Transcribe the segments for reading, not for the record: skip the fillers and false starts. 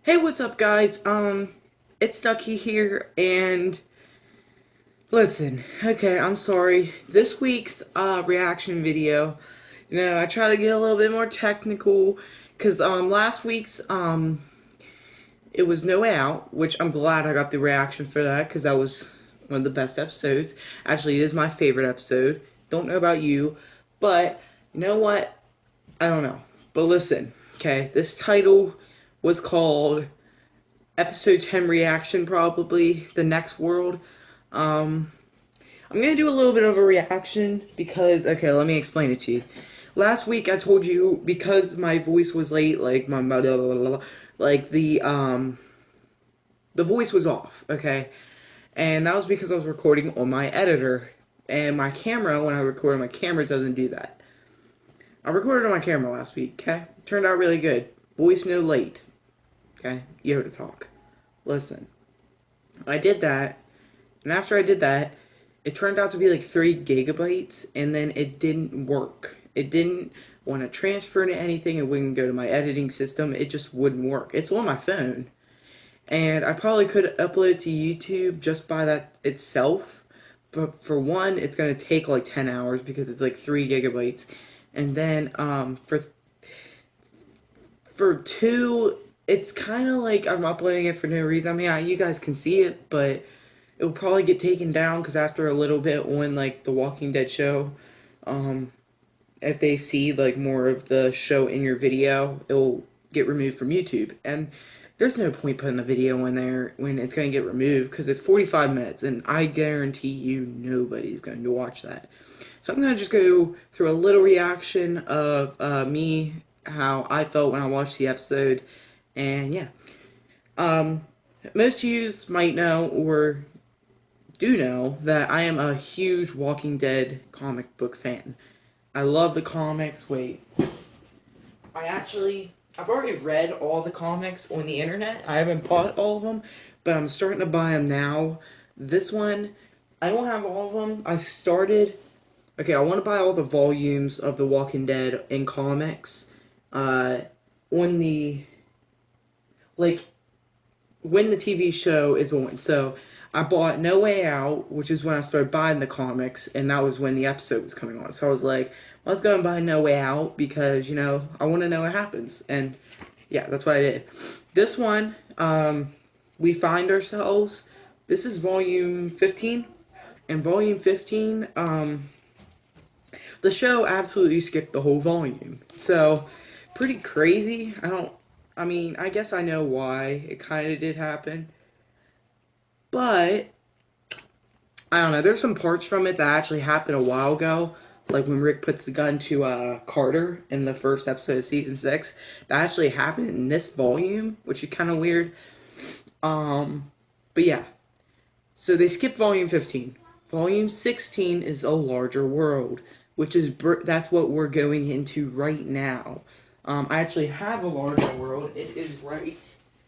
Hey, what's up, guys? It's Ducky here, and listen, okay, I'm sorry. This week's reaction video, I try to get a little bit more technical, because last week's it was No Way Out, which I'm glad I got the reaction for that, because that was one of the best episodes. Actually, it is my favorite episode. Don't know about you, but you know what? I don't know. But listen, okay, this title was called Episode 10 reaction, probably the next world. Um, I'm gonna do a little bit of a reaction because, okay, let me explain it to you. Last week I told you because my voice was late, like my blah, blah, blah, blah, like the voice was off, okay, and that was because I was recording on my editor and my camera. When I record on my camera, doesn't do that. I recorded on my camera last week, okay, turned out really good. Voice no late, okay, you have to talk. Listen. I did that, and after I did that, it turned out to be like 3 gigabytes, and then it didn't work. It didn't want to transfer to anything. It wouldn't go to my editing system. It just wouldn't work. It's on my phone, and I probably could upload it to YouTube just by that itself. But for one, it's gonna take like 10 hours because it's like 3 gigabytes, and then for two, it's kind of like I'm uploading it for no reason. I mean, you guys can see it, but it will probably get taken down because after a little bit on like the Walking Dead show, um, if they see like more of the show in your video, it will get removed from YouTube. And there's no point putting a video in there when it's going to get removed because it's 45 minutes, and I guarantee you nobody's going to watch that. So I'm going to just go through a little reaction of me, how I felt when I watched the episode, and yeah. Um, Most of you might know or do know that I am a huge Walking Dead comic book fan. I love the comics. Wait, I've already read all the comics on the internet. I haven't bought all of them, but I'm starting to buy them now. This one, I don't have all of them. Okay, I want to buy all the volumes of The Walking Dead in comics, on the, like, when the TV show is on. So I bought No Way Out, which is when I started buying the comics, and that was when the episode was coming on. So I was like, let's go and buy No Way Out because, I want to know what happens. And yeah, that's what I did. This one, we find ourselves, this is volume 15. And volume 15, the show absolutely skipped the whole volume. So, pretty crazy. I guess I know why it kind of did happen. But, I don't know, there's some parts from it that actually happened a while ago. Like when Rick puts the gun to Carter in the first episode of season 6. That actually happened in this volume, which is kind of weird. But yeah. So they skipped volume 15. Volume 16 is a larger world, which is that's what we're going into right now. I actually have a larger world. It is right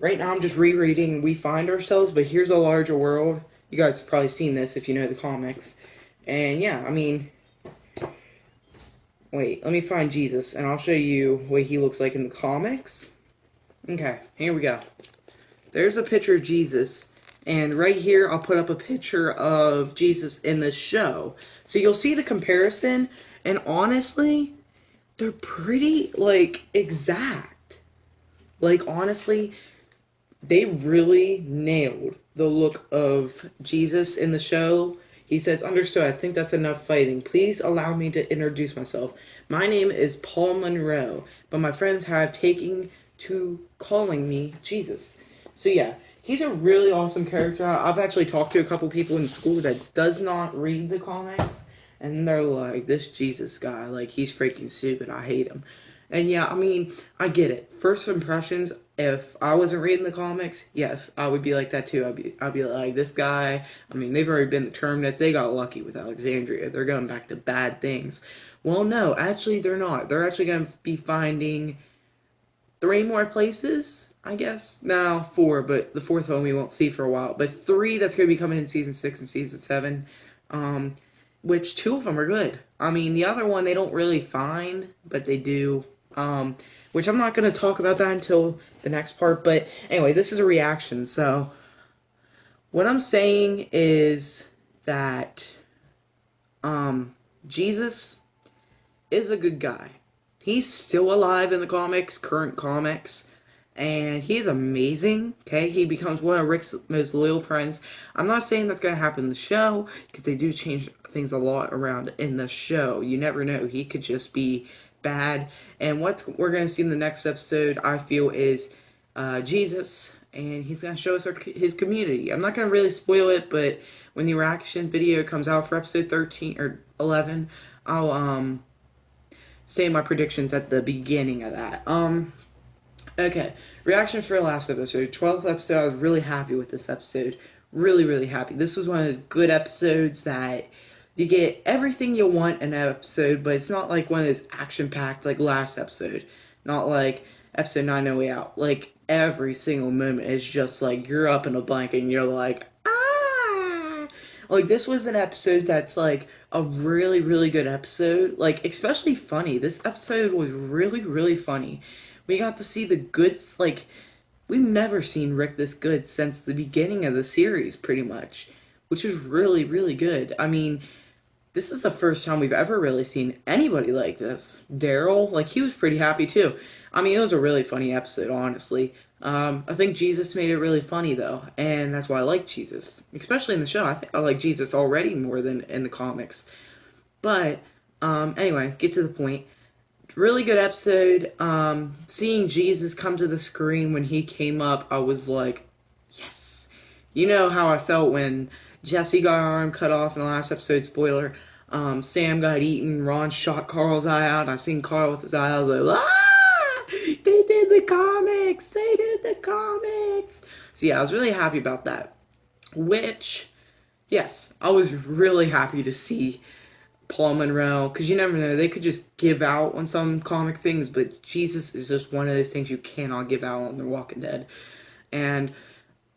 now. I'm just rereading We Find Ourselves, but here's a larger world. You guys have probably seen this if you know the comics. And yeah, wait, let me find Jesus, and I'll show you what he looks like in the comics. Okay, here we go. There's a picture of Jesus. And right here, I'll put up a picture of Jesus in the show. So you'll see the comparison. And honestly, they're pretty, like, exact. Like, honestly, they really nailed the look of Jesus in the show. He says, "Understood, I think that's enough fighting. Please allow me to introduce myself. My name is Paul Monroe, but my friends have taken to calling me Jesus." So yeah. He's a really awesome character. I've actually talked to a couple people in school that does not read the comics, and they're like, this Jesus guy, like, he's freaking stupid. I hate him. And yeah, I get it. First impressions, if I wasn't reading the comics, yes, I would be like that too. I'd be like, this guy, they've already been the Terminates. They got lucky with Alexandria. They're going back to bad things. Well, no, actually, they're not. They're actually going to be finding 3 more places, I guess. No, 4, but the 4th one we won't see for a while. But 3 that's going to be coming in season 6 and season 7. Which 2 of them are good. The other one they don't really find, but they do which I'm not going to talk about that until the next part. But anyway, this is a reaction. So what I'm saying is that Jesus is a good guy. He's still alive in the comics, current comics, and he's amazing. Okay, he becomes one of Rick's most loyal friends. I'm not saying that's gonna happen in the show because they do change things a lot around in the show. You never know; he could just be bad. And what we're gonna see in the next episode, I feel, is Jesus, and he's gonna show us his community. I'm not gonna really spoil it, but when the reaction video comes out for episode 13 or 11, I'll say my predictions at the beginning of that. Okay, reactions for the last episode, 12th episode. I was really happy with this episode. Really, really happy. This was one of those good episodes that you get everything you want in an episode, but it's not like one of those action-packed like last episode. Not like episode 9 No Way Out. Like, every single moment is just like you're up in a blanket and you're like, ah! Like, this was an episode that's like a really, really good episode. Like, especially funny. This episode was really, really funny. We got to see the goods. Like, we've never seen Rick this good since the beginning of the series, pretty much. Which is really, really good. I mean, this is the first time we've ever really seen anybody like this. Daryl, like, he was pretty happy too. I mean, it was a really funny episode, honestly. I think Jesus made it really funny, though, and that's why I like Jesus. Especially in the show, I think I like Jesus already more than in the comics. But, anyway, get to the point. Really good episode. Seeing Jesus come to the screen when he came up, I was like, yes! You know how I felt when Jesse got her arm cut off in the last episode, spoiler. Sam got eaten, Ron shot Carl's eye out, I seen Carl with his eye out, I was like, ah! They did the comics! They did the comics! So yeah, I was really happy about that. Which, yes, I was really happy to see Paul Monroe, because you never know, they could just give out on some comic things, but Jesus is just one of those things you cannot give out on The Walking Dead. And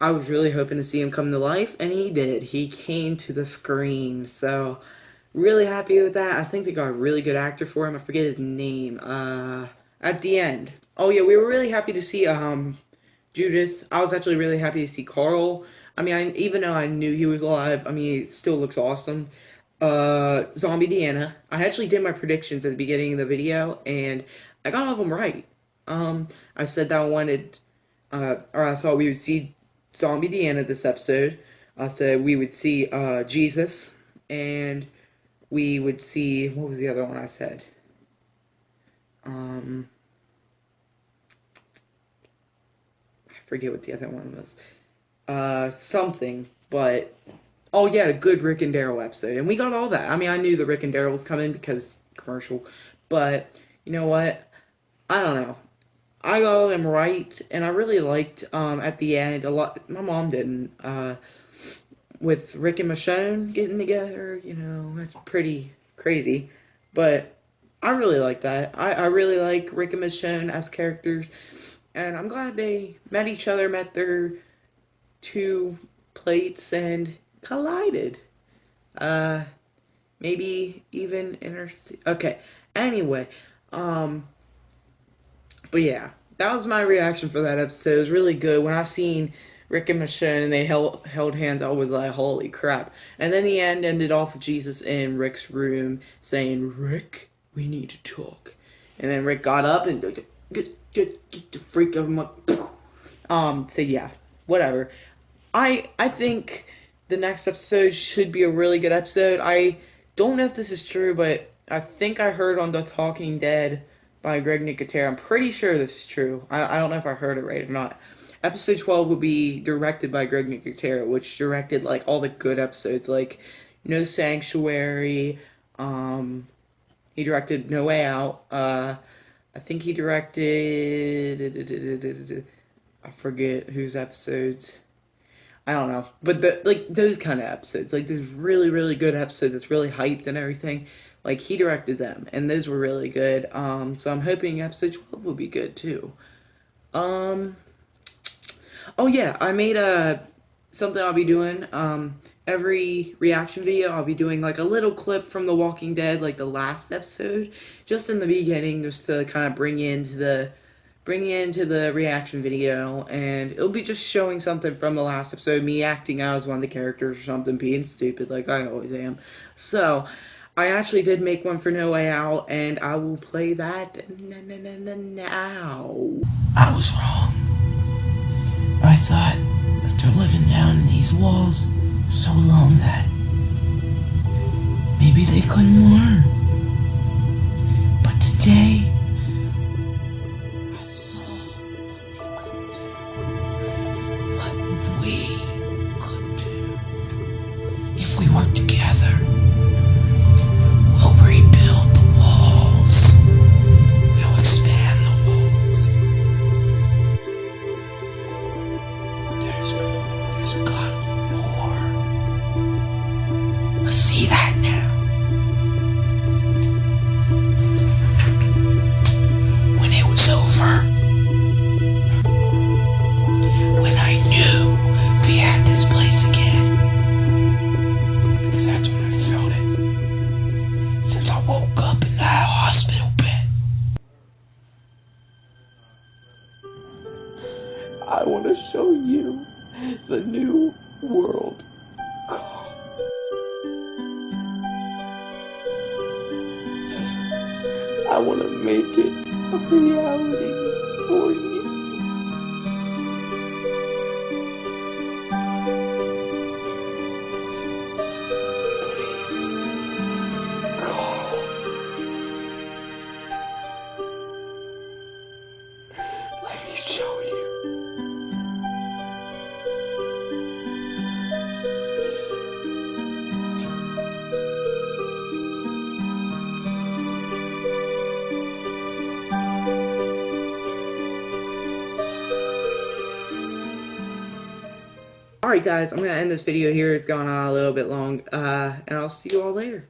I was really hoping to see him come to life, and he did. He came to the screen, so really happy with that. I think they got a really good actor for him. I forget his name. At the end. Oh yeah, we were really happy to see Judith. I was actually really happy to see Carl. I mean, even though I knew he was alive, I mean, it still looks awesome. Zombie Deanna. I actually did my predictions at the beginning of the video, and I got all of them right. I said that I wanted, or I thought we would see Zombie Deanna this episode. I said we would see, Jesus, and we would see, what was the other one I said? I forget what the other one was. Something, but oh yeah, a good Rick and Daryl episode, and we got all that. I mean, I knew the Rick and Daryl was coming because commercial, but you know what? I don't know. I got all them right, and I really liked at the end a lot. My mom didn't. With Rick and Michonne getting together, you know, that's pretty crazy, but I really like that. I really like Rick and Michonne as characters, and I'm glad they met each other, met their two plates, and collided. Maybe even okay. Anyway, but yeah, that was my reaction for that episode. It was really good. When I seen Rick and Michonne and they held hands, I was like, holy crap. And then the end ended off with Jesus in Rick's room saying, Rick, we need to talk. And then Rick got up and get the freak of him up. So yeah, whatever. I think the next episode should be a really good episode. I don't know if this is true, but I think I heard on The Talking Dead by Greg Nicotero. I'm pretty sure this is true. I don't know if I heard it right or not. Episode 12 will be directed by Greg Nicotero, which directed like all the good episodes, like No Sanctuary. He directed No Way Out. I think he directed. I forget whose episodes. I don't know, but those kind of episodes, like those really, really good episodes that's really hyped and everything. Like, he directed them, and those were really good. So I'm hoping episode 12 will be good, too. Oh, yeah, I made a something I'll be doing. Every reaction video, I'll be doing like a little clip from The Walking Dead, like the last episode, just in the beginning, just to kind of bring you into the reaction video, and it'll be just showing something from the last episode, me acting out as one of the characters or something, being stupid like I always am. So, I actually did make one for No Way Out, and I will play that now. I was wrong. I thought after living down in these walls so long that maybe they couldn't learn. But today, I saw what they could do. What we could do. If we work together, we'll rebuild the walls. We'll expand the walls. There's gotta be more. I see that now. When it was over, when I knew we had this place again, because that's when I felt it, since I woke up in that hospital bed. I want to show you the new world. I want to make it a reality for you. Please, call. Let me show you. Alright guys, I'm going to end this video here. It's gone on a little bit long, and I'll see you all later.